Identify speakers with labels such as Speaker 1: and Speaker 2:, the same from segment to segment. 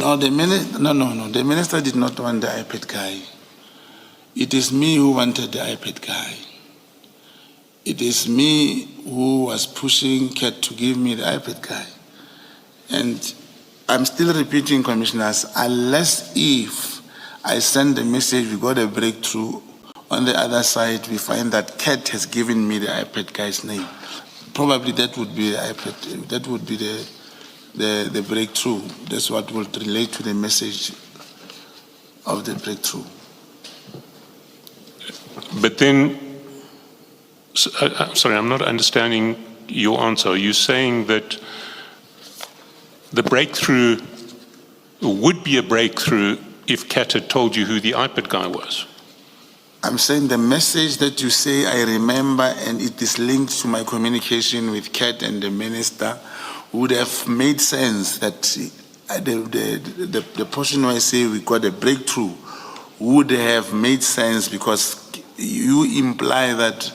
Speaker 1: No, the minister did not want the iPad guy. It is me who wanted the iPad guy. It is me who was pushing Kat to give me the iPad guy. And I'm still repeating, commissioners, unless if I send the message, we got a breakthrough, on the other side, we find that Kat has given me the iPad guy's name. Probably that would be the iPad, that would be the breakthrough. That's what will relate to the message of the breakthrough.
Speaker 2: But then, I'm sorry, I'm not understanding your answer. Are you saying that the breakthrough would be a breakthrough if Kat had told you who the iPad guy was?
Speaker 1: I'm saying the message that you say, I remember, and it is linked to my communication with Kat and the minister, would have made sense that the portion where I say we got a breakthrough would have made sense, because you imply that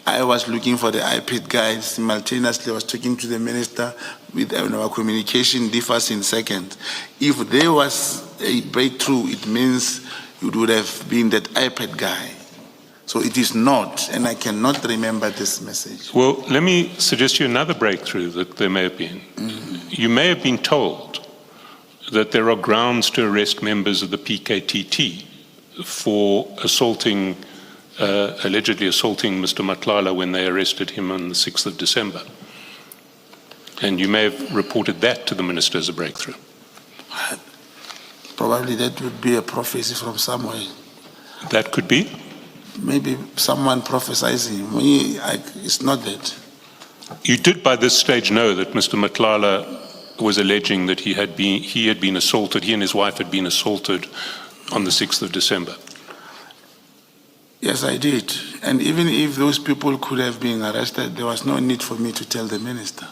Speaker 1: I was looking for the iPad guy, simultaneously I was talking to the minister, with our communication differs in seconds. If there was a breakthrough, it means it would have been that iPad guy. So it is not, and I cannot remember this message.
Speaker 2: Well, let me suggest you another breakthrough that there may have been. You may have been told that there are grounds to arrest members of the PKTT for assaulting, allegedly assaulting Mr. Matlala when they arrested him on the 6th of December. And you may have reported that to the minister as a breakthrough.
Speaker 1: Probably that would be a prophecy from somewhere.
Speaker 2: That could be?
Speaker 1: Maybe someone prophesizing. It's not that.
Speaker 2: You did by this stage know that Mr. Matlala was alleging that he had been assaulted, he and his wife had been assaulted on the 6th of December.
Speaker 1: Yes, I did. And even if those people could have been arrested, there was no need for me to tell the minister.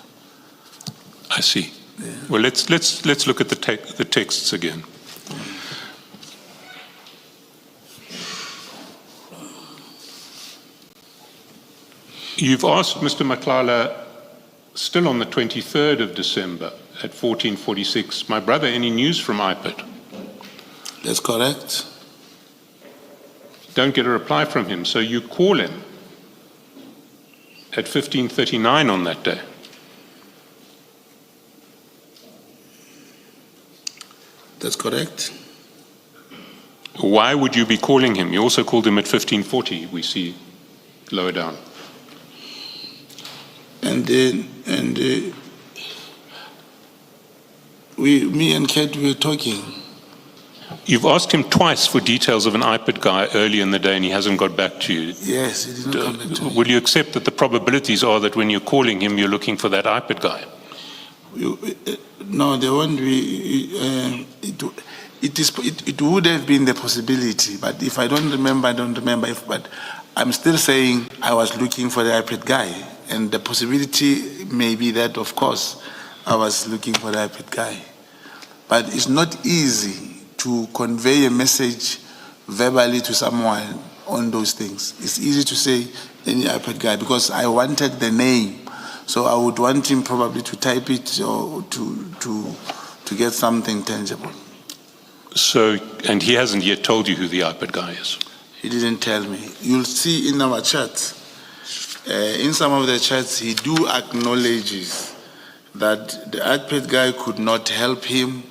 Speaker 2: I see. Yeah. Well, let's look at the texts again. You've asked Mr. Matlala, still on the 23rd of December at 14:46, my brother, any news from iPad?
Speaker 1: That's correct.
Speaker 2: Don't get a reply from him, so you call him at 15:39 on that day.
Speaker 1: That's correct.
Speaker 2: Why would you be calling him? You also called him at 15:40, we see lower down.
Speaker 1: Me and Kat were talking.
Speaker 2: You've asked him twice for details of an iPad guy early in the day and he hasn't got back to you.
Speaker 1: Yes, he did not come back to me.
Speaker 2: Will you accept that the probabilities are that when you're calling him, you're looking for that iPad guy?
Speaker 1: No, there won't be. It would have been the possibility, but if I don't remember, I don't remember. But I'm still saying I was looking for the iPad guy, and the possibility may be that, of course, I was looking for the iPad guy. But it's not easy to convey a message verbally to someone on those things. It's easy to say any iPad guy because I wanted the name. So I would want him probably to type it or to get something tangible.
Speaker 2: So, and he hasn't yet told you who the iPad guy is?
Speaker 1: He didn't tell me. You'll see in our chats, in some of the chats, he do acknowledges that the iPad guy could not help him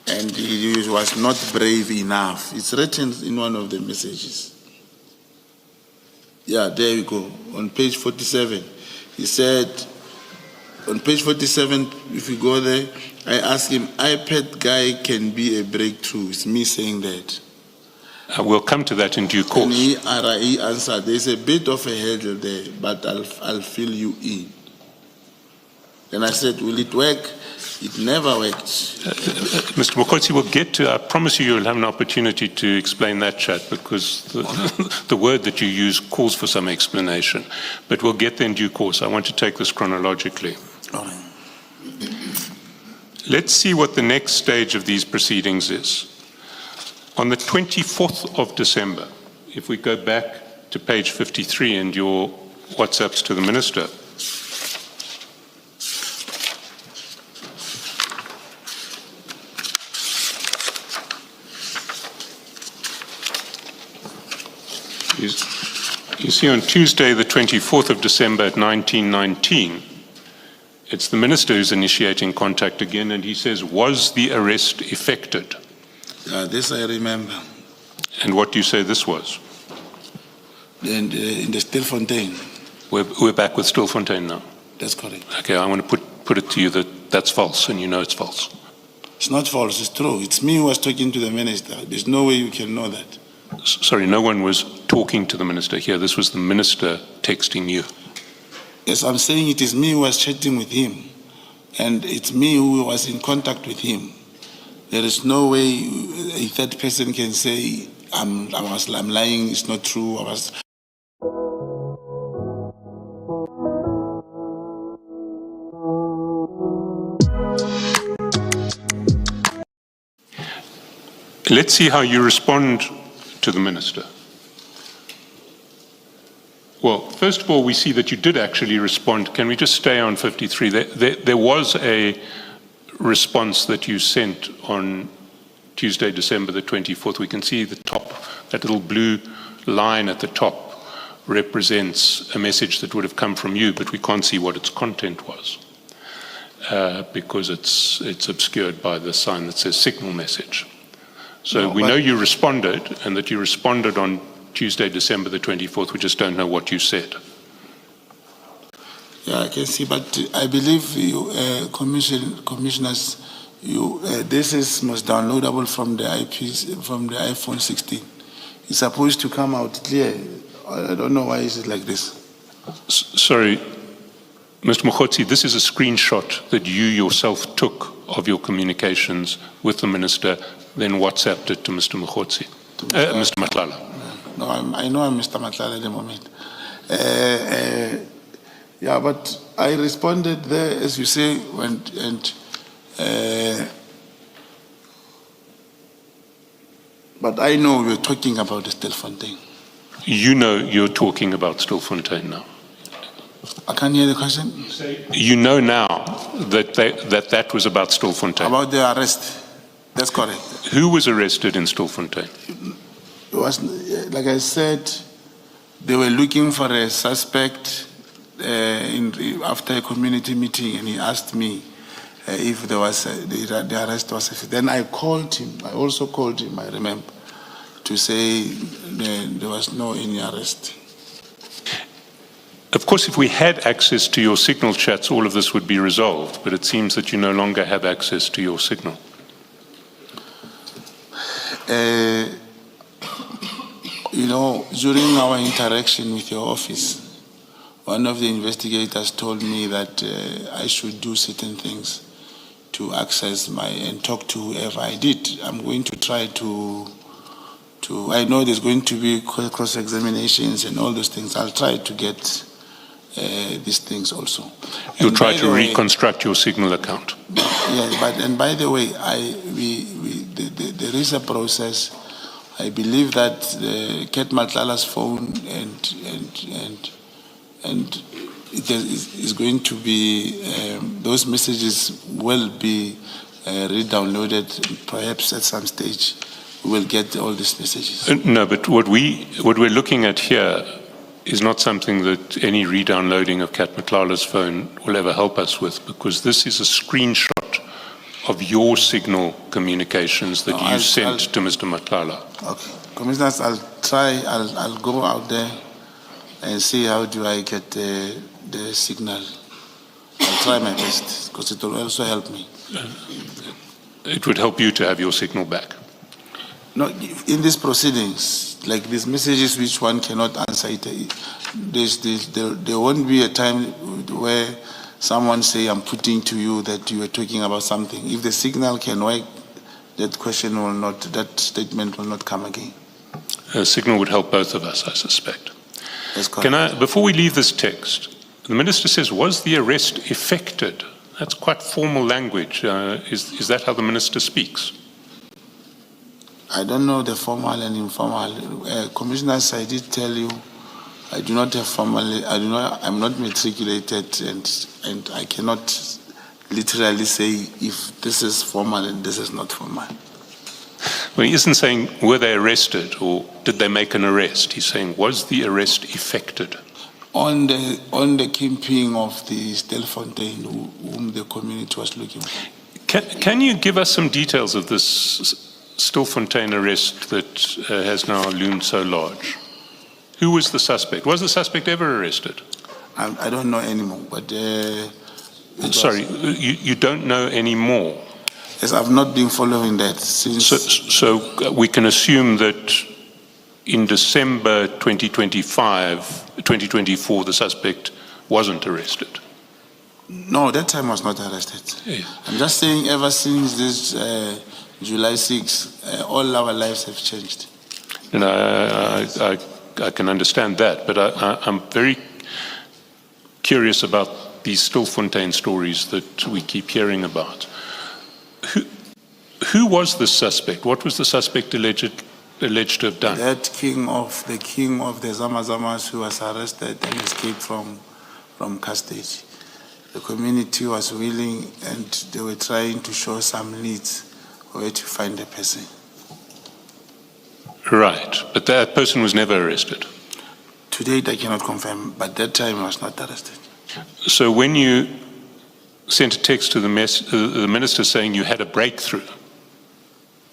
Speaker 1: and he was not brave enough. It's written in one of the messages. Yeah, there we go, on page 47. He said, on page 47, if you go there, I asked him, iPad guy can be a breakthrough. It's me saying that.
Speaker 2: We'll come to that in due course.
Speaker 1: And he answered, there's a bit of a hurdle there, but I'll fill you in. Then I said, will it work? It never worked.
Speaker 2: Mr. MOGOTSI, we'll get to, I promise you'll have an opportunity to explain that chat because the word that you use calls for some explanation. But we'll get there in due course. I want to take this chronologically.
Speaker 1: All right.
Speaker 2: Let's see what the next stage of these proceedings is. On the 24th of December, if we go back to page 53 and your WhatsApps to the Minister, You see, on Tuesday, the 24th of December at 1919, it's the minister who's initiating contact again, and he says, was the arrest effected?
Speaker 1: This I remember.
Speaker 2: And what do you say this was?
Speaker 1: In the Stilfontein.
Speaker 2: We're back with Stilfontein now.
Speaker 1: That's correct.
Speaker 2: Okay, I want to put it to you that that's false, and you know it's false.
Speaker 1: It's not false, it's true. It's me who was talking to the minister. There's no way you can know that.
Speaker 2: Sorry, no one was talking to the minister here. This was the minister texting you.
Speaker 1: Yes, I'm saying it is me who was chatting with him. And it's me who was in contact with him. There is no way a third person can say, I'm lying, it's not true.
Speaker 2: Let's see how you respond to the minister. Well, first of all, we see that you did actually respond. Can we just stay on 53? There was a response that you sent on Tuesday, December the 24th. We can see the top, that little blue line at the top represents a message that would have come from you, but we can't see what its content was because it's obscured by the sign that says signal message. So we know you responded, and that you responded on Tuesday, December the 24th. We just don't know what you said.
Speaker 1: Yeah, I can see, but I believe you, commissioners, this is most downloadable from the iPhone 16. It's supposed to come out clear. I don't know why is it like this.
Speaker 2: Sorry, Mr. MOGOTSI, this is a screenshot that you yourself took of your communications with the minister, then WhatsApped it to Mr. MOGOTSI, Mr. Matlala.
Speaker 1: No, I know I'm Mr. Matlala at the moment. Yeah, but I responded there, as you say, but I know we're talking about the Stilfontein.
Speaker 2: You know you're talking about Stilfontein now.
Speaker 1: I can't hear the question.
Speaker 2: You know now that that was about Stilfontein.
Speaker 1: About the arrest. That's correct.
Speaker 2: Who was arrested in Stilfontein?
Speaker 1: It was, like I said, they were looking for a suspect after a community meeting, and he asked me if there was the arrest was. Then I called him. I also called him, I remember, to say there was no any arrest.
Speaker 2: Of course, if we had access to your signal chats, all of this would be resolved, but it seems that you no longer have access to your signal.
Speaker 1: You know, during our interaction with your office, one of the investigators told me that I should do certain things to access and talk to whoever I did. I'm going to try to I know there's going to be cross-examinations and all those things. I'll try to get these things also.
Speaker 2: You'll try to reconstruct your signal account.
Speaker 1: Yeah, and by the way, there is a process. I believe that Kat Matlala's phone and it is going to be those messages will be re-downloaded. Perhaps at some stage we will get all these messages.
Speaker 2: No, but what we're looking at here is not something that any re-downloading of Kat Matlala's phone will ever help us with, because this is a screenshot of your signal communications that you sent to Mr. Matlala.
Speaker 1: Okay, commissioners, I'll go out there and see how do I get the signal. I'll try my best, because it will also help me.
Speaker 2: It would help you to have your signal back.
Speaker 1: No, in these proceedings, like these messages which one cannot answer, there won't be a time where someone say, I'm putting to you that you are talking about something. If the signal can work, that statement will not come again.
Speaker 2: A signal would help both of us, I suspect.
Speaker 1: That's correct.
Speaker 2: Before we leave this text, the minister says, was the arrest effected? That's quite formal language. Is that how the minister speaks?
Speaker 1: I don't know the formal and informal. Commissioners, I did tell you, I do not have formal. I'm not matriculated, and I cannot literally say if this is formal and this is not formal.
Speaker 2: Well, he isn't saying were they arrested or did they make an arrest. He's saying was the arrest effected?
Speaker 1: On the kingpin of the Stelfontein, whom the community was looking for.
Speaker 2: Can you give us some details of this Stilfontein arrest that has now loomed so large? Who was the suspect? Was the suspect ever arrested?
Speaker 1: I don't know anymore, but...
Speaker 2: Sorry, you don't know anymore?
Speaker 1: Yes, I've not been following that since...
Speaker 2: So we can assume that in December 2024, the suspect wasn't arrested?
Speaker 1: No, that time was not arrested.
Speaker 2: Yeah.
Speaker 1: I'm just saying ever since this July 6, all our lives have changed.
Speaker 2: And I can understand that, but I'm very curious about these Stilfontein stories that we keep hearing about. Who was the suspect? What was the suspect alleged to have done?
Speaker 1: That king of the Zamazamas who was arrested and escaped from custody. The community was willing and they were trying to show some leads where to find the person.
Speaker 2: Right, but that person was never arrested?
Speaker 1: To date, I cannot confirm, but that time he was not arrested.
Speaker 2: So when you sent a text to the minister saying you had a breakthrough,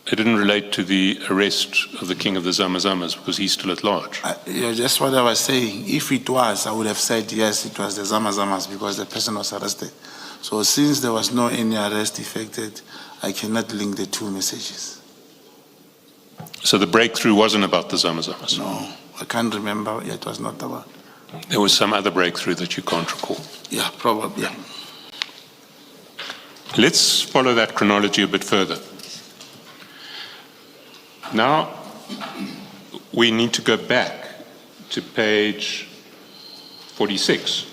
Speaker 2: it didn't relate to the arrest of the king of the Zamazamas because he's still at large?
Speaker 1: That's what I was saying. If it was, I would have said yes, it was the Zamazamas because the person was arrested. So since there was no any arrest effected, I cannot link the two messages.
Speaker 2: So the breakthrough wasn't about the Zamazamas?
Speaker 1: No, I can't remember. It was not about.
Speaker 2: There was some other breakthrough that you can't recall?
Speaker 1: Yeah, probably. Yeah.
Speaker 2: Let's follow that chronology a bit further. Now, we need to go back to page 46.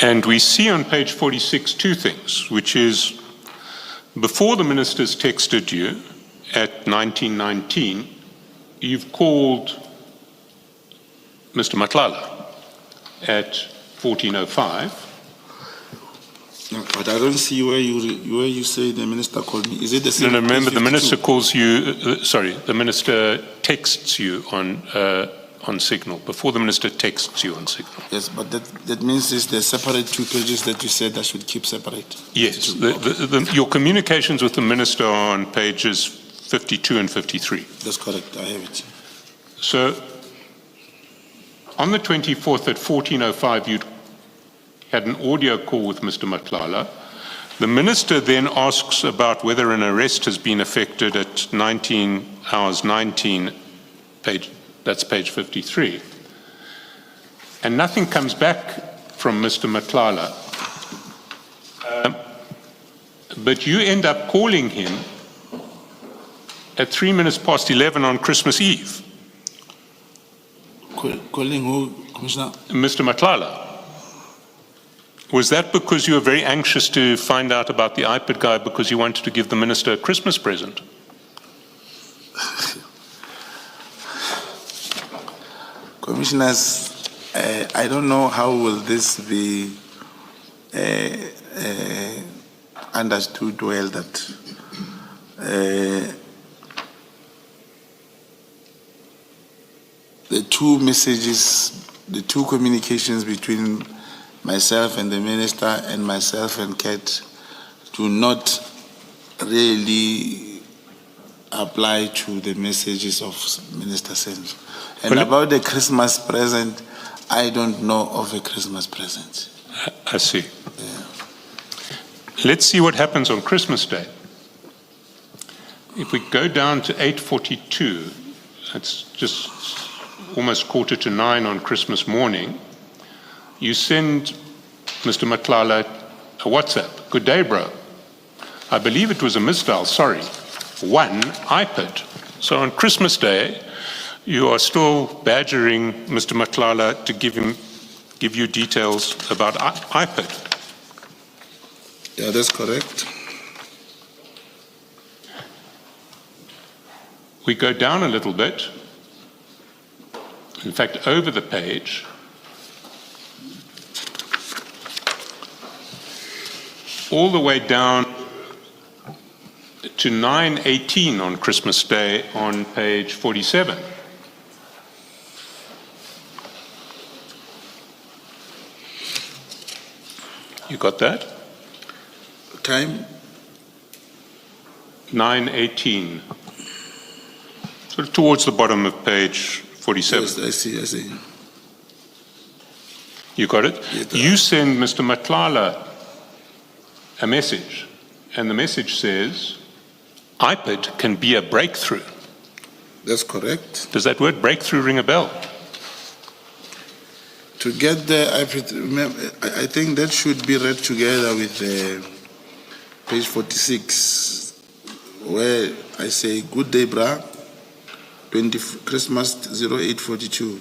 Speaker 2: And we see on page 46 two things, which is before the ministers texted you at 1919, you've called Mr. Matlala at 1405.
Speaker 1: But I don't see where you say the minister called me. Is it the same?
Speaker 2: No, remember the minister calls you, the minister texts you on Signal, before the minister texts you on Signal.
Speaker 1: Yes, but that means it's the separate two pages that you said I should keep separate.
Speaker 2: Yes, your communications with the minister are on pages 52 and 53.
Speaker 1: That's correct, I have it.
Speaker 2: So, on the 24th at 1405, you had an audio call with Mr. Matlala. The minister then asks about whether an arrest has been effected at 19 hours 19, that's page 53. And nothing comes back from Mr. Matlala. But you end up calling him at 3 minutes past 11 on Christmas Eve.
Speaker 1: Calling who, Commissioner?
Speaker 2: Mr. Matlala. Was that because you were very anxious to find out about the iPad guy because you wanted to give the minister a Christmas present?
Speaker 1: Commissioners, I don't know how will this be understood well that the two messages, the two communications between myself and the minister and myself and Kat do not really apply to the messages of Minister Senzo. And about the Christmas present, I don't know of a Christmas present.
Speaker 2: I see.
Speaker 1: Yeah.
Speaker 2: Let's see what happens on Christmas Day. If we go down to 8:42, that's just almost 8:45 on Christmas morning, you send Mr. Matlala a WhatsApp. Good day, bro. I believe it was a misdial, sorry. 1 iPad. So on Christmas Day, you are still badgering Mr. Matlala to give you details about iPad.
Speaker 1: Yeah, that's correct.
Speaker 2: We go down a little bit In fact, over the page, all the way down to 9:18 on Christmas Day on page 47. You got that?
Speaker 1: Time?
Speaker 2: 9:18. Sort of towards the bottom of page 47.
Speaker 1: Yes, I see.
Speaker 2: You got it?
Speaker 1: Yes,
Speaker 2: You send Mr. Matlala a message, and the message says, IPID can be a breakthrough.
Speaker 1: That's correct.
Speaker 2: Does that word breakthrough ring a bell?
Speaker 1: To get the IPID, I think that should be read together with page 46, where I say, good day, brah, Christmas 0842.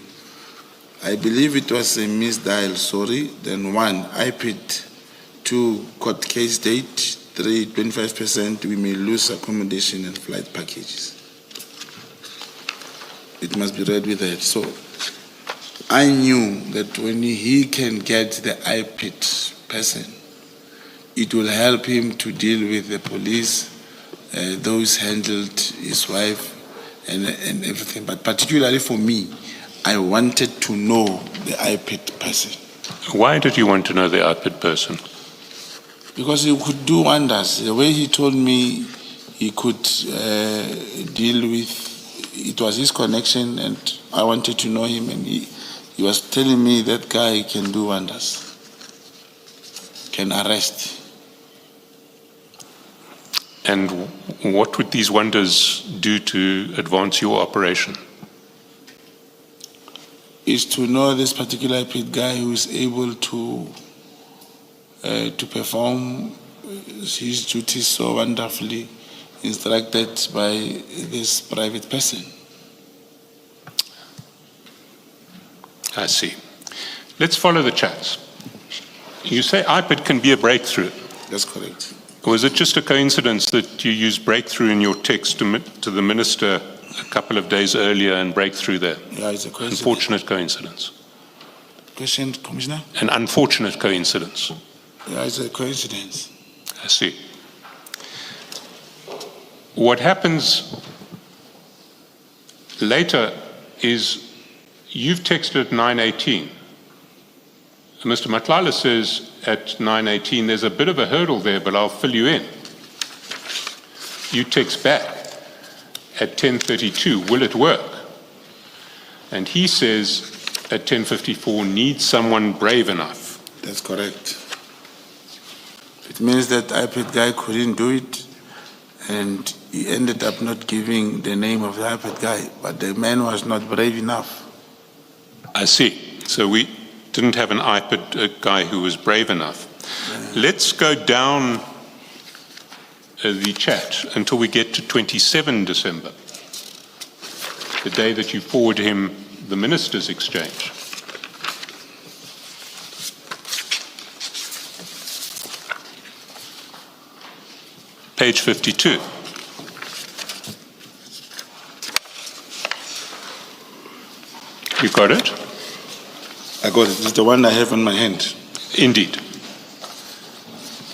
Speaker 1: I believe it was a misdial, sorry. Then 1, IPID. 2, court case date. 3, 25%, we may lose accommodation and flight packages. It must be read with that. So I knew that when he can get the IPID person, it will help him to deal with the police, those handled his wife and everything. But particularly for me, I wanted to know the IPID person.
Speaker 2: Why did you want to know the IPID person?
Speaker 1: Because he could do wonders. The way he told me he could deal with, it was his connection, and I wanted to know him, and he was telling me that guy can do wonders, can arrest.
Speaker 2: And what would these wonders do to advance your operation?
Speaker 1: Is to know this particular IPID guy who is able to perform his duties so wonderfully, instructed by this private person.
Speaker 2: I see. Let's follow the chats. You say IPID can be a breakthrough.
Speaker 1: That's correct.
Speaker 2: Was it just a coincidence that you used breakthrough in your text to the minister a couple of days earlier and breakthrough there?
Speaker 1: Yeah, it's a coincidence.
Speaker 2: Unfortunate coincidence.
Speaker 1: Question, Commissioner?
Speaker 2: An unfortunate coincidence.
Speaker 1: Yeah, it's a coincidence.
Speaker 2: I see. What happens later is you've texted at 9:18. Mr. Matlala says at 9:18, there's a bit of a hurdle there, but I'll fill you in. You text back at 10:32, will it work? And he says at 10:54, needs someone brave enough.
Speaker 1: That's correct. It means that IPID guy couldn't do it, and he ended up not giving the name of the IPID guy, but the man was not brave enough.
Speaker 2: I see. So we didn't have an IPID guy who was brave enough. Yeah. Let's go down the chat until we get to 27 December, the day that you forward him the minister's exchange. Page 52. You got it?
Speaker 1: I got it. It's the one I have in my hand.
Speaker 2: Indeed.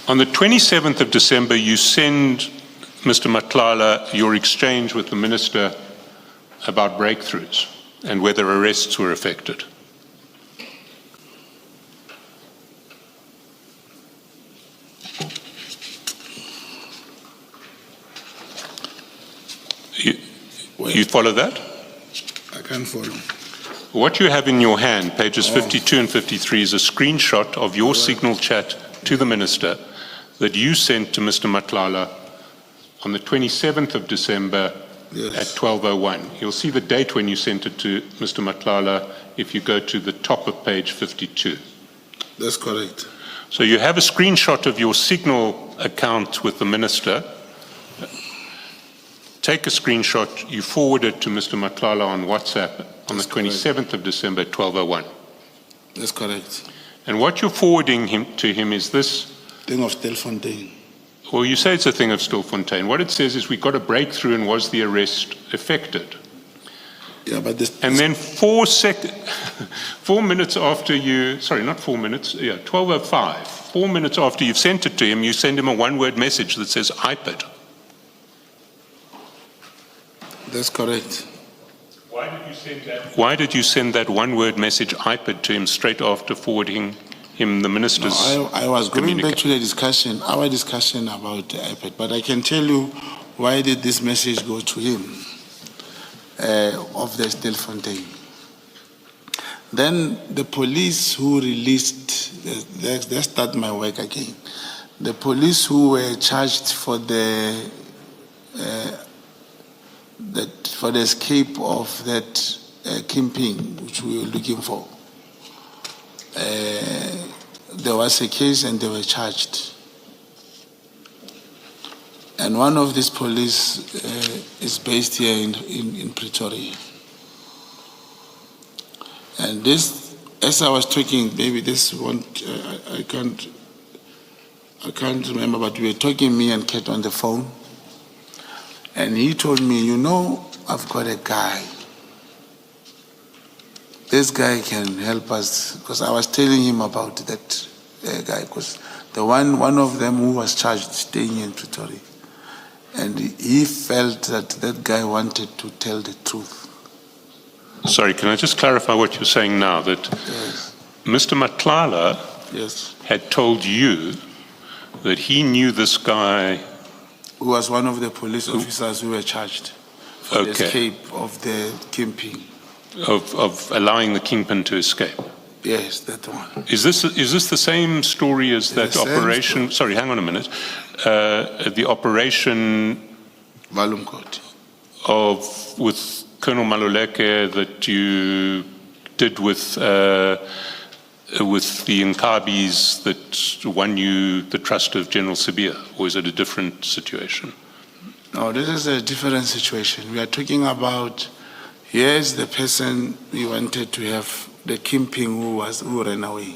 Speaker 2: On the 27th of December, you send Mr. Matlala your exchange with the minister about breakthroughs and whether arrests were affected. You follow that?
Speaker 1: I can't follow.
Speaker 2: What you have in your hand, pages 52 and 53, is a screenshot of your signal chat to the minister that you sent to Mr. Matlala on the 27th of December at 12:01. You'll see the date when you sent it to Mr. Matlala if you go to the top of page 52.
Speaker 1: That's correct.
Speaker 2: So you have a screenshot of your signal account with the minister. Take a screenshot, you forward it to Mr. Matlala on WhatsApp on the 27th of December at 12:01.
Speaker 1: That's correct.
Speaker 2: And what you're forwarding to him is this.
Speaker 1: Thing of Stilfontein.
Speaker 2: Well, you say it's a thing of Stilfontein. What it says is we got a breakthrough and was the arrest affected?
Speaker 1: Yeah, but this.
Speaker 2: And then 4 minutes after you, sorry, not 4 minutes, 12:05, 4 minutes after you've sent it to him, you send him a one-word message that says iPad.
Speaker 1: That's correct.
Speaker 2: Why did you send that one-word message iPad to him straight after forwarding him the minister's?
Speaker 1: No, I was going back to the our discussion about the iPad, but I can tell you why did this message go to him of the Stilfontein. Then the police who released, let's start my work again. The police who were charged for the escape of that Kingpin, which we were looking for. There was a case and they were charged. And one of these police is based here in Pretoria. And this, as I was talking, maybe this one, I can't remember, but we were talking, me and Kate, on the phone. And he told me, you know, I've got a guy. This guy can help us, because I was telling him about that guy, because the one of them who was charged staying in Pretoria. And he felt that guy wanted to tell the truth.
Speaker 2: Sorry, can I just clarify what you're saying now? That
Speaker 1: Yes.
Speaker 2: Mr. Matlala
Speaker 1: Yes.
Speaker 2: had told you that he knew this guy
Speaker 1: Who was one of the police officers who were charged for the
Speaker 2: Okay.
Speaker 1: escape of the Kingpin.
Speaker 2: of allowing the Kingpin to escape.
Speaker 1: Yes, that one.
Speaker 2: Is this the same story as that
Speaker 1: The same
Speaker 2: operation? Sorry, hang on a minute. The operation
Speaker 1: Valumkoti.
Speaker 2: with Colonel Maluleke that you did with the Nkabis that won you the trust of General Sibia, or is it a different situation?
Speaker 1: No, this is a different situation. We are talking about, here's the person we wanted to have, the Kingpin who ran away.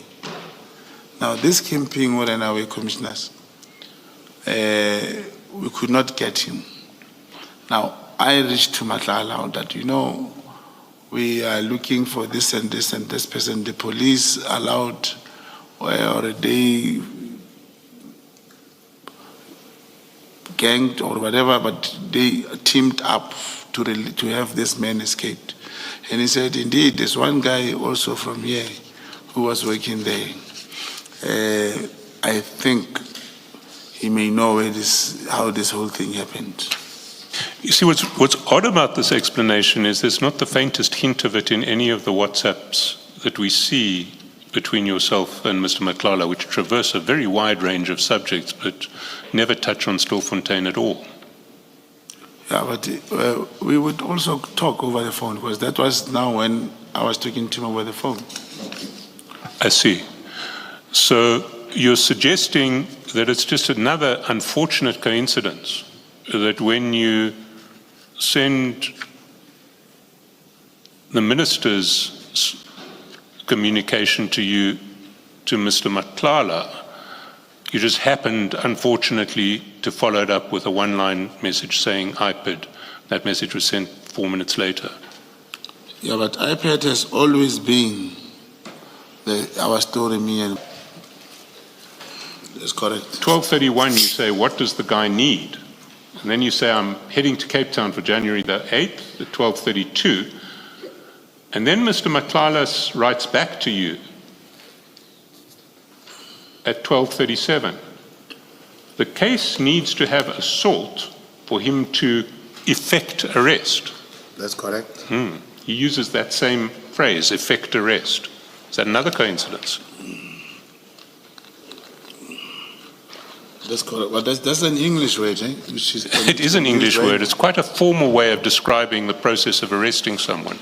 Speaker 1: Now, this Kingpin who ran away, commissioners, we could not get him. Now, I reached to Matlala that, you know, we are looking for this and this and this person. The police allowed, or they ganged or whatever, but they teamed up to have this man escaped. And he said, indeed, there's one guy also from here who was working there. I think he may know how this whole thing happened.
Speaker 2: You see, what's odd about this explanation is there's not the faintest hint of it in any of the WhatsApps that we see between yourself and Mr. Matlala, which traverse a very wide range of subjects, but never touch on Stilfontein at all.
Speaker 1: Yeah, but we would also talk over the phone, because that was now when I was talking to him over the phone.
Speaker 2: I see. So you're suggesting that it's just another unfortunate coincidence that when you send the minister's communication to you, to Mr. Matlala, you just happened, unfortunately, to follow it up with a one-line message saying iPad. That message was sent 4 minutes later.
Speaker 1: Yeah, but iPad has always been our story, me and... That's correct.
Speaker 2: 12:31, you say, what does the guy need? And then you say, I'm heading to Cape Town for January the 8th at 12:32. And then Mr. Matlala writes back to you at 12:37. The case needs to have assault for him to effect arrest.
Speaker 1: That's correct.
Speaker 2: He uses that same phrase, effect arrest. Is that another coincidence?
Speaker 1: That's correct. Well, that's an English word, eh? Which is
Speaker 2: It is an English word. It's quite a formal way of describing the process of arresting someone.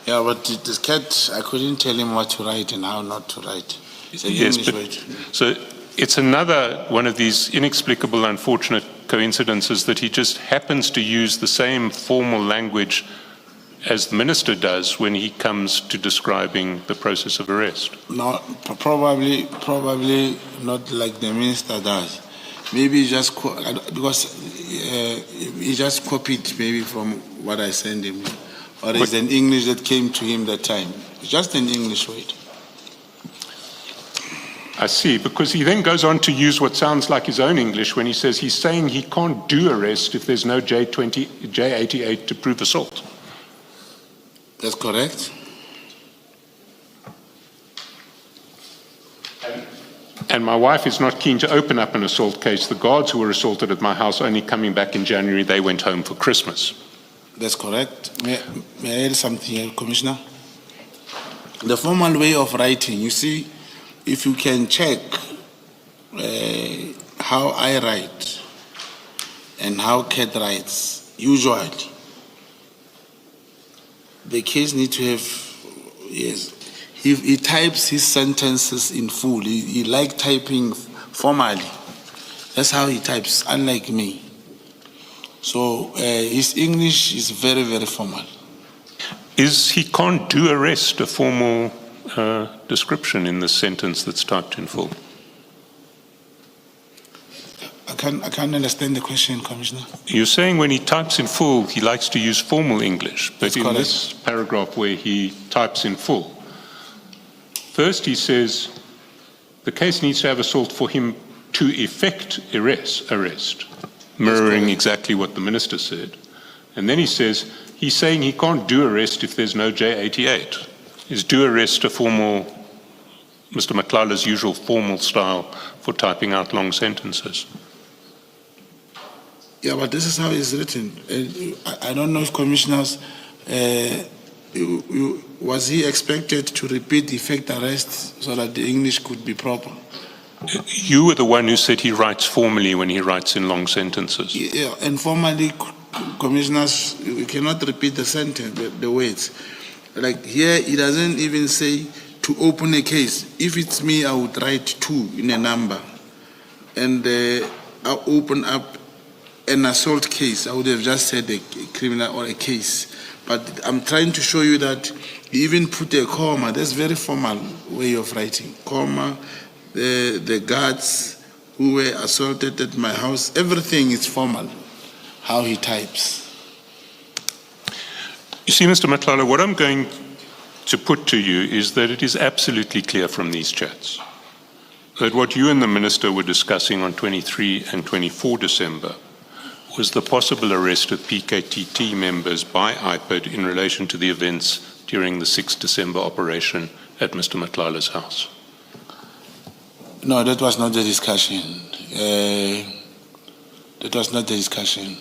Speaker 1: Yeah, but this cat, I couldn't tell him what to write and how not to write. It's an
Speaker 2: Yes,
Speaker 1: English
Speaker 2: but
Speaker 1: word.
Speaker 2: so it's another one of these inexplicable, unfortunate coincidences that he just happens to use the same formal language as the minister does when he comes to describing the process of arrest.
Speaker 1: No, probably not like the minister does. Maybe just because he just copied maybe from what I sent him, Or is it an English that came to him that time? It's just an English word.
Speaker 2: I see, because he then goes on to use what sounds like his own English when he says he's saying he can't do arrest if there's no J88 to prove assault.
Speaker 1: That's correct.
Speaker 2: And my wife is not keen to open up an assault case. The guards who were assaulted at my house only coming back in January, they went home for Christmas.
Speaker 1: That's correct. May I add something here, Commissioner? The formal way of writing, you see, if you can check how I write and how Kat writes, usually, the case needs to have, yes, he types his sentences in full. He like typing formally. That's how he types, unlike me. So his English is very, very formal.
Speaker 2: Is he can't do arrest a formal description in the sentence that's typed in full?
Speaker 1: I can't understand the question, Commissioner.
Speaker 2: You're saying when he types in full, he likes to use formal English, but
Speaker 1: That's
Speaker 2: in
Speaker 1: correct.
Speaker 2: this paragraph where he types in full, first he says the case needs to have assault for him to effect arrest, mirroring exactly what the minister said. And then he says he's saying he can't do arrest if there's no J88. Is do arrest a formal, Mr. Matlala's usual formal style for typing out long sentences?
Speaker 1: Yeah, but this is how it's written. I don't know if commissioners, was he expected to repeat effect arrest so that the English could be proper?
Speaker 2: You were the one who said he writes formally when he writes in long sentences.
Speaker 1: Yeah, and formally, commissioners, we cannot repeat the sentence, the words. Like here, he doesn't even say to open a case. If it's me, I would write 2 in a number. And I'll open up an assault case. I would have just said a criminal or a case. But I'm trying to show you that he even put a comma. That's very formal way of writing. Comma, the guards who were assaulted at my house, everything is formal, how he types.
Speaker 2: You see, Mr. Matlala, what I'm going to put to you is that it is absolutely clear from these chats that what you and the minister were discussing on 23 and 24 December was the possible arrest of PKTT members by IPID in relation to the events during the 6th December operation at Mr. Matlala's house.
Speaker 1: No, that was not the discussion. That was not the discussion.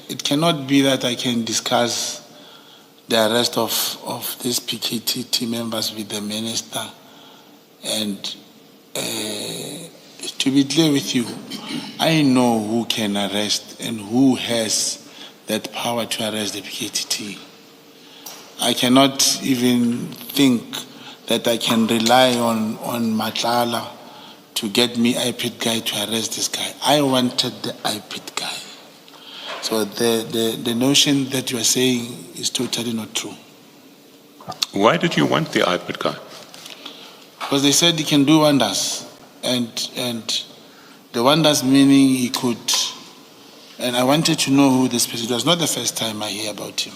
Speaker 1: It cannot be that I can discuss the arrest of these PKTT members with the minister. And to be clear with you, I know who can arrest and who has that power to arrest the PKTT. I cannot even think that I can rely on Matlala to get me IPID guy to arrest this guy. I wanted the IPID guy. So the notion that you are saying is totally not true.
Speaker 2: Why did you want the IPID guy?
Speaker 1: Because they said he can do wonders. And the wonders meaning he could. And I wanted to know who this person was. It was not the first time I hear about him.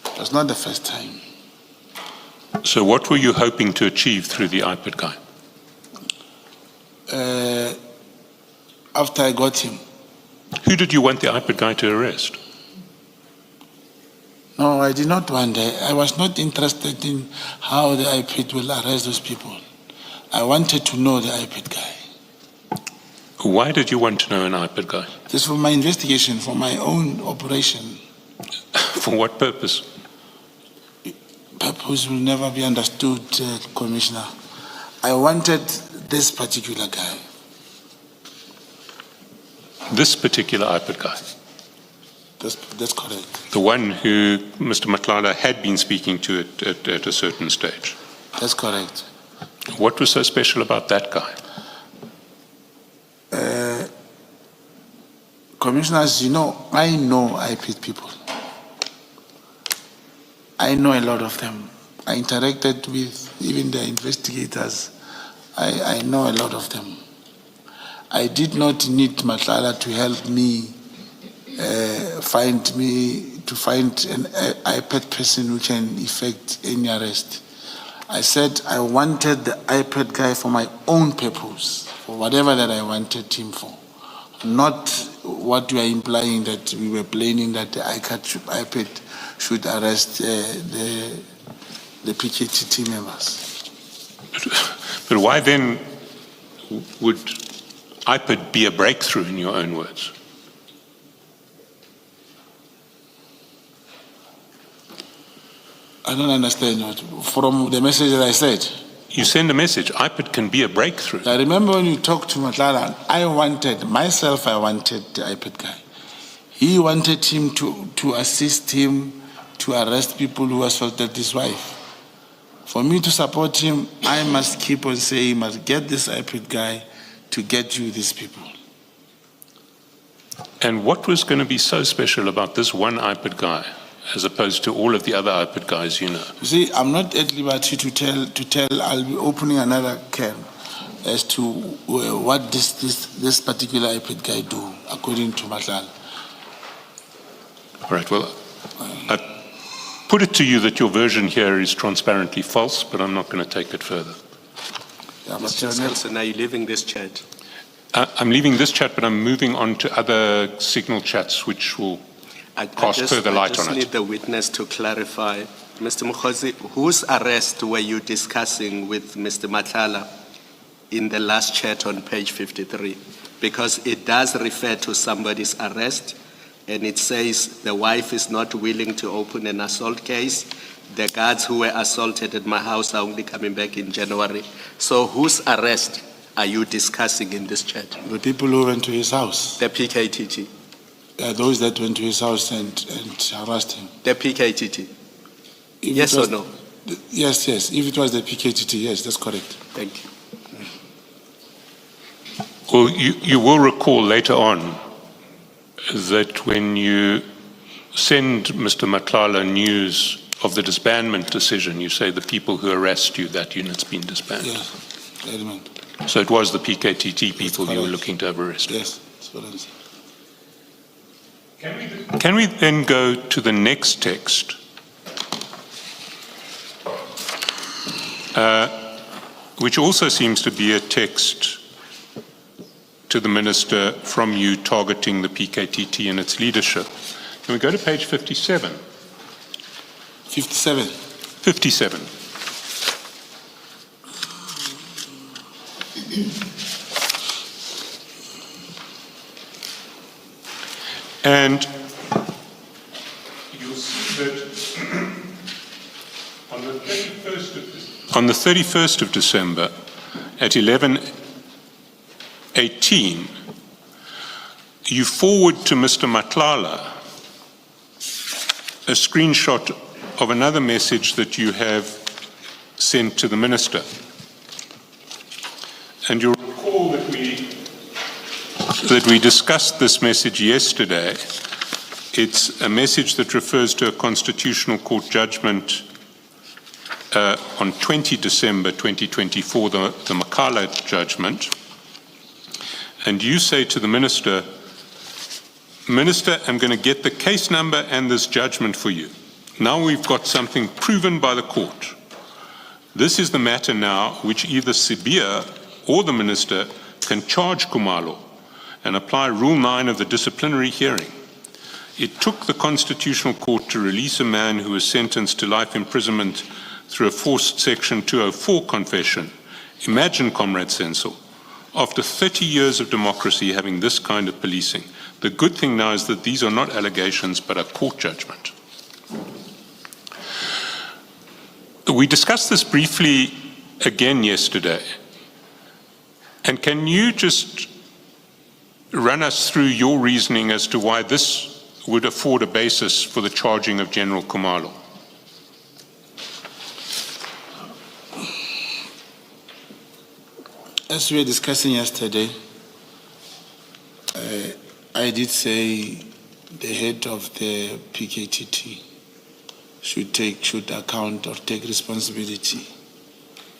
Speaker 1: It was not the first time.
Speaker 2: So what were you hoping to achieve through the IPID guy?
Speaker 1: After I got him.
Speaker 2: Who did you want the IPID guy to arrest?
Speaker 1: No, I did not want that. I was not interested in how the IPID will arrest those people. I wanted to know the IPID guy.
Speaker 2: Why did you want to know an IPID guy?
Speaker 1: Just for my investigation, for my own operation.
Speaker 2: For what purpose?
Speaker 1: Purpose will never be understood, Commissioner. I wanted this particular guy.
Speaker 2: This particular IPID guy?
Speaker 1: That's correct.
Speaker 2: The one who Mr. Matlala had been speaking to at a certain stage?
Speaker 1: That's correct.
Speaker 2: What was so special about that guy?
Speaker 1: Commissioners, you know, I know IPID people. I know a lot of them. I interacted with even the investigators. I know a lot of them. I did not need Matlala to help me find an iPad person who can effect any arrest. I said I wanted the iPad guy for my own purpose, for whatever that I wanted him for. Not what you are implying that we were planning that the iPad should arrest the PKTT members.
Speaker 2: But why then would iPad be a breakthrough in your own words?
Speaker 1: I don't understand what, from the message that I said.
Speaker 2: You send a message, iPad can be a breakthrough.
Speaker 1: I remember when you talked to Matlala, I wanted the iPad guy. He wanted him to assist him to arrest people who assaulted his wife. For me to support him, I must keep on saying, he must get this iPad guy to get you these people.
Speaker 2: And what was going to be so special about this one iPad guy, as opposed to all of the other iPad guys you know?
Speaker 1: You see, I'm not at liberty to tell. I'll be opening another can as to what this particular iPad guy do, according to Matlala.
Speaker 2: All right, well, I put it to you that your version here is transparently false, but I'm not going to take it further.
Speaker 1: Yeah,
Speaker 3: Mr. Nelson, are you leaving this chat?
Speaker 2: I'm leaving this chat, but I'm moving on to other signal chats, which will cast further light on it.
Speaker 3: I just need the witness to clarify. Mr. MOGOTSI, whose arrest were you discussing with Mr. Matlala in the last chat on page 53? Because it does refer to somebody's arrest, and it says the wife is not willing to open an assault case. The guards who were assaulted at my house are only coming back in January. So whose arrest are you discussing in this chat?
Speaker 1: The people who went to his house.
Speaker 3: The PKTT.
Speaker 1: Those that went to his house and harassed him.
Speaker 3: The PKTT.
Speaker 1: If
Speaker 3: Yes or no?
Speaker 1: Yes. If it was the PKTT, yes, that's correct.
Speaker 3: Thank you.
Speaker 2: Well, you will recall later on that when you send Mr. Matlala news of the disbandment decision, you say the people who arrest you, that unit's been disbanded.
Speaker 1: Yes, I remember.
Speaker 2: So it was the PKTT people you were looking to have arrested.
Speaker 1: Yes, that's what I'm saying.
Speaker 2: Can we then go to the next text, which also seems to be a text to the Minister from you targeting the PKTT and its leadership? Can we go to page 57?
Speaker 1: 57.
Speaker 2: 57. And you'll see that on the 31st of December at 11:18, you forward to Mr. Matlala a screenshot of another message that you have sent to the Minister. And you'll recall that we discussed this message yesterday. It's a message that refers to a Constitutional Court judgment on 20 December 2024, the Matlala judgment. And you say to the Minister, Minister, I'm going to get the case number and this judgment for you. Now we've got something proven by the court. This is the matter now which either Sibia or the Minister can charge Khumalo and apply Rule 9 of the disciplinary hearing. It took the Constitutional Court to release a man who was sentenced to life imprisonment through a forced Section 204 confession. Imagine, Comrade Sensel, after 30 years of democracy having this kind of policing. The good thing now is that these are not allegations but a court judgment. We discussed this briefly again yesterday. And can you just run us through your reasoning as to why this would afford a basis for the charging of General Khumalo?
Speaker 1: As we were discussing yesterday, I did say the head of the PKTT should account or take responsibility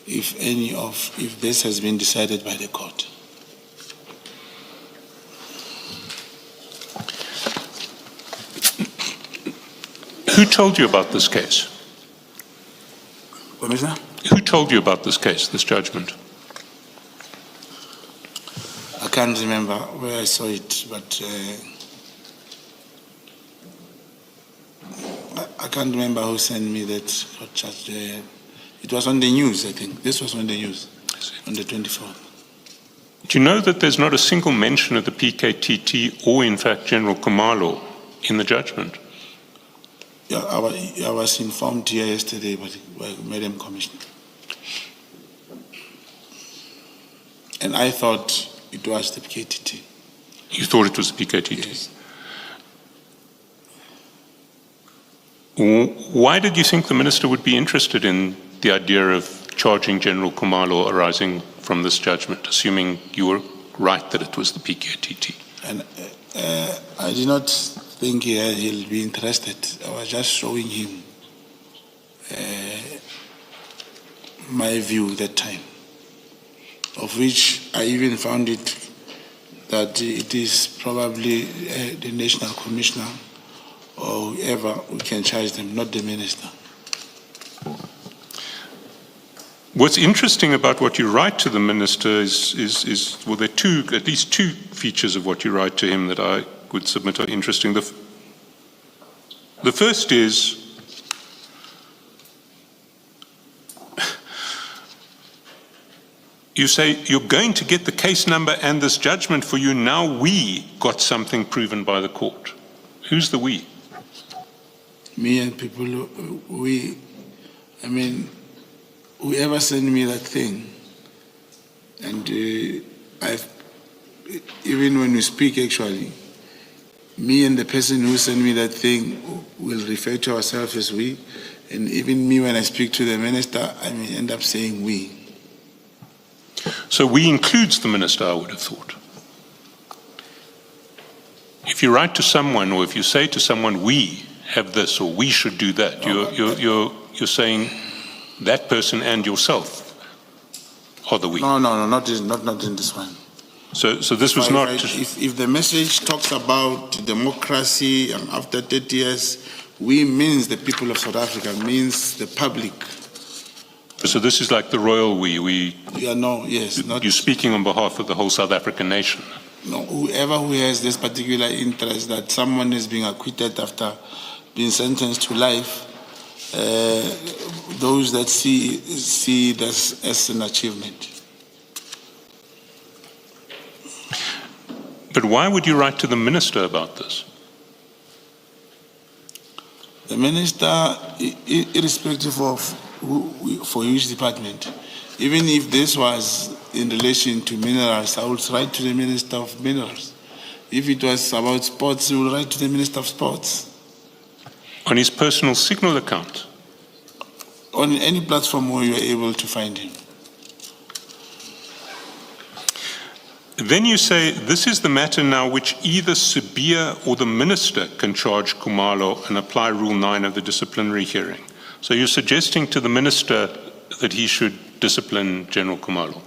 Speaker 1: if this has been decided by the court.
Speaker 2: Who told you about this case?
Speaker 1: Commissioner?
Speaker 2: Who told you about this case, this judgment?
Speaker 1: I can't remember where I saw it, but I can't remember who sent me that judge. It was on the news, I think. This was on the news on the 24th.
Speaker 2: Do you know that there's not a single mention of the PKTT or, in fact, General Khumalo in the judgment?
Speaker 1: Yeah, I was informed here yesterday by Madam Commissioner. And I thought it was the PKTT.
Speaker 2: You thought it was the PKTT?
Speaker 1: Yes.
Speaker 2: Why did you think the minister would be interested in the idea of charging General Khumalo arising from this judgment, assuming you were right that it was the PKTT?
Speaker 1: And I did not think he'll be interested. I was just showing him my view that time, of which I even found it that it is probably the National Commissioner or whoever who can charge them, not the minister.
Speaker 2: What's interesting about what you write to the minister is well, there are at least two features of what you write to him that I would submit are interesting. The first is you say you're going to get the case number and this judgment for you. Now we got something proven by the court. Who's the we?
Speaker 1: Me and people, whoever sent me that thing, and even when we speak actually, me and the person who sent me that thing will refer to ourselves as we, and even me when I speak to the minister, I may end up saying we.
Speaker 2: So we includes the minister, I would have thought. If you write to someone or if you say to someone, we have this or we should do that, you're saying that person and yourself are the we.
Speaker 1: No, not in this one.
Speaker 2: So this was not...
Speaker 1: If the message talks about democracy and after 30 years, we means the people of South Africa, means the public.
Speaker 2: So this is like the royal we.
Speaker 1: Yeah, no, yes.
Speaker 2: You're speaking on behalf of the whole South African nation.
Speaker 1: No, whoever who has this particular interest that someone is being acquitted after being sentenced to life, those that see this as an achievement.
Speaker 2: But why would you write to the minister about this?
Speaker 1: The minister, irrespective of for which department, even if this was in relation to minerals, I would write to the Minister of Minerals. If it was about sports, I would write to the Minister of Sports.
Speaker 2: On his personal Signal account?
Speaker 1: On any platform where you are able to find him.
Speaker 2: Then you say, this is the matter now which either Sabia or the minister can charge Khumalo and apply Rule 9 of the disciplinary hearing. So you're suggesting to the minister that he should discipline General Khumalo?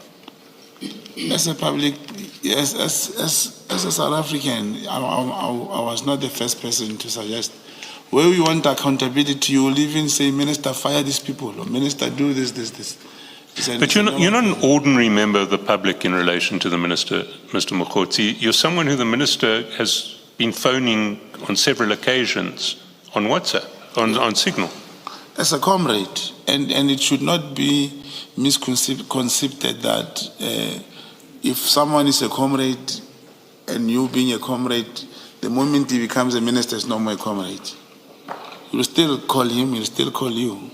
Speaker 1: As a public, yes, as a South African, I was not the first person to suggest. Where we want accountability, you will even say, Minister, fire these people, or Minister, do this.
Speaker 2: But you're not an ordinary member of the public in relation to the minister, Mr. MOGOTSI. You're someone who the minister has been phoning on several occasions on WhatsApp, on Signal.
Speaker 1: As a comrade, and it should not be misconceived that if someone is a comrade and you being a comrade, the moment he becomes a minister, is no more a comrade. You will still call him, he will still call you.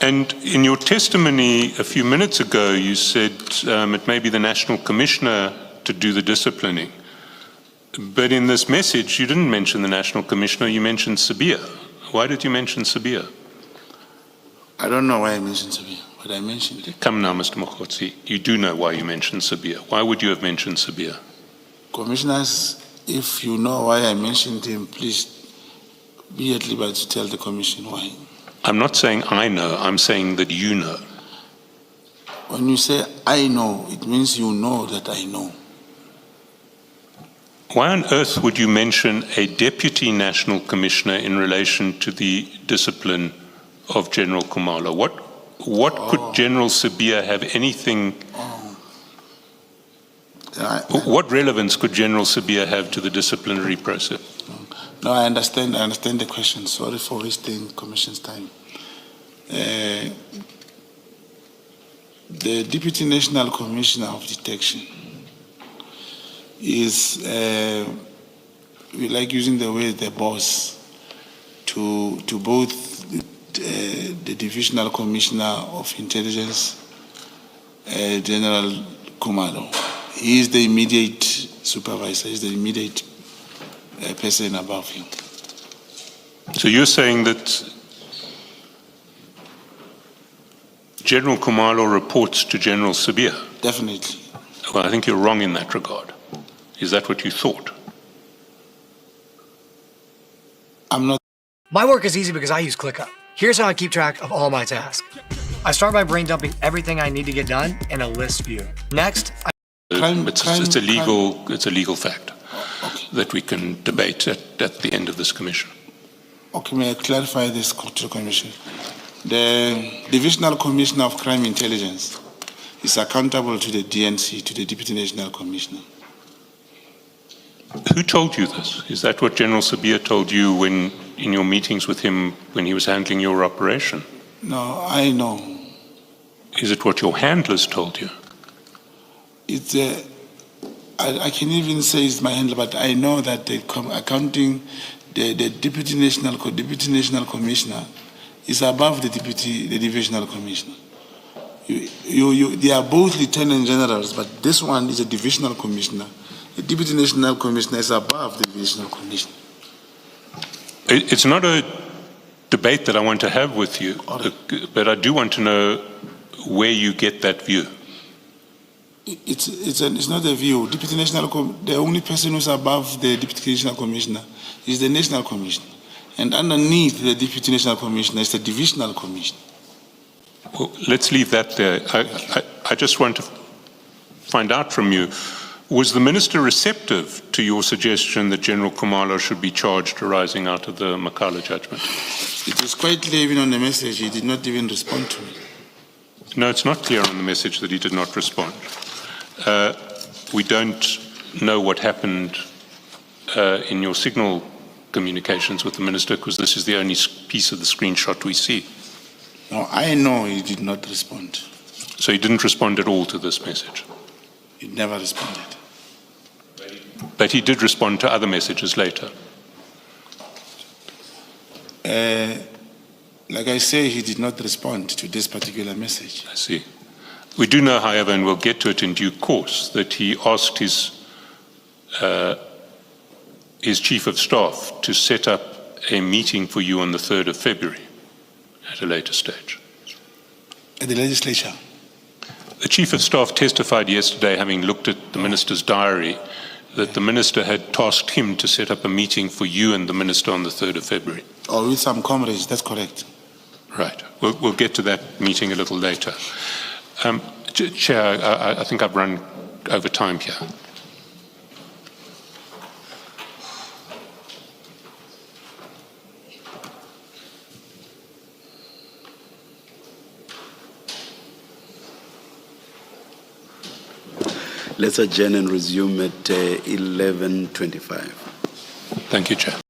Speaker 2: And in your testimony a few minutes ago, you said it may be the National Commissioner to do the disciplining. But in this message, you didn't mention the National Commissioner, you mentioned Sabia. Why did you mention Sabia?
Speaker 1: I don't know why I mentioned Sabia, but I mentioned it.
Speaker 2: Come now, Mr. MOGOTSI, you do know why you mentioned Sabia. Why would you have mentioned Sabia?
Speaker 1: Commissioners, if you know why I mentioned him, please be at liberty to tell the Commission why.
Speaker 2: I'm not saying I know, I'm saying that you know.
Speaker 1: When you say I know, it means you know that I know.
Speaker 2: Why on earth would you mention a deputy national commissioner in relation to the discipline of General Kumalo? What could General Sabia have anything? What relevance could General Sabia have to the disciplinary process?
Speaker 1: No, I understand the question. Sorry for wasting Commission's time. The Deputy National Commissioner of Detection is, we like using the word the boss to both the Divisional Commissioner of Intelligence, General Kumalo. He is the immediate supervisor, he is the immediate person above him.
Speaker 2: So you're saying that General Kumalo reports to General Sabia?
Speaker 1: Definitely.
Speaker 2: Well, I think you're wrong in that regard. Is that what you thought?
Speaker 1: I'm not.
Speaker 4: My work is easy because I use ClickUp. Here's how I keep track of all my tasks. I start by brain dumping everything I need to get done in a list view. Next,
Speaker 2: It's a legal fact that we can debate at the end of this commission.
Speaker 1: Okay, may I clarify this to the Commission? The Divisional Commissioner of Crime Intelligence is accountable to the DNC, to the Deputy National Commissioner.
Speaker 2: Who told you this? Is that what General Sabia told you when, in your meetings with him when he was handling your operation?
Speaker 1: No, I know.
Speaker 2: Is it what your handlers told you?
Speaker 1: It's I can even say it's my handler, but I know that the Deputy National Commissioner is above the Divisional Commissioner. They are both Lieutenant Generals, but this one is a Divisional Commissioner. The Deputy National Commissioner is above the Divisional Commissioner.
Speaker 2: It's not a debate that I want to have with you, but I do want to know where you get that view.
Speaker 1: It's not a view. The only person who's above the Deputy National Commissioner is the National Commissioner. And underneath the Deputy National Commissioner is the Divisional Commissioner.
Speaker 2: Well, let's leave that there. I just want to find out from you, was the Minister receptive to your suggestion that General Kumalo should be charged arising out of the Matlala judgment?
Speaker 1: It was quite clear even on the message, he did not even respond to me.
Speaker 2: No, it's not clear on the message that he did not respond. We don't know what happened in your signal communications with the Minister, because this is the only piece of the screenshot we see.
Speaker 1: No, I know he did not respond.
Speaker 2: So he didn't respond at all to this message?
Speaker 1: He never responded.
Speaker 2: But he did respond to other messages later?
Speaker 1: Like I say, he did not respond to this particular message.
Speaker 2: I see. We do know, however, and we'll get to it in due course, that he asked his Chief of Staff to set up a meeting for you on the 3rd of February at a later stage.
Speaker 1: At the legislature?
Speaker 2: The Chief of Staff testified yesterday, having looked at the Minister's diary, that the Minister had tasked him to set up a meeting for you and the Minister on the 3rd of February.
Speaker 1: Or with some comrades, that's correct.
Speaker 2: Right. We'll get to that meeting a little later. Chair, I think I've run over time here.
Speaker 5: Let's adjourn and resume at 11:25.
Speaker 2: Thank you, Chair.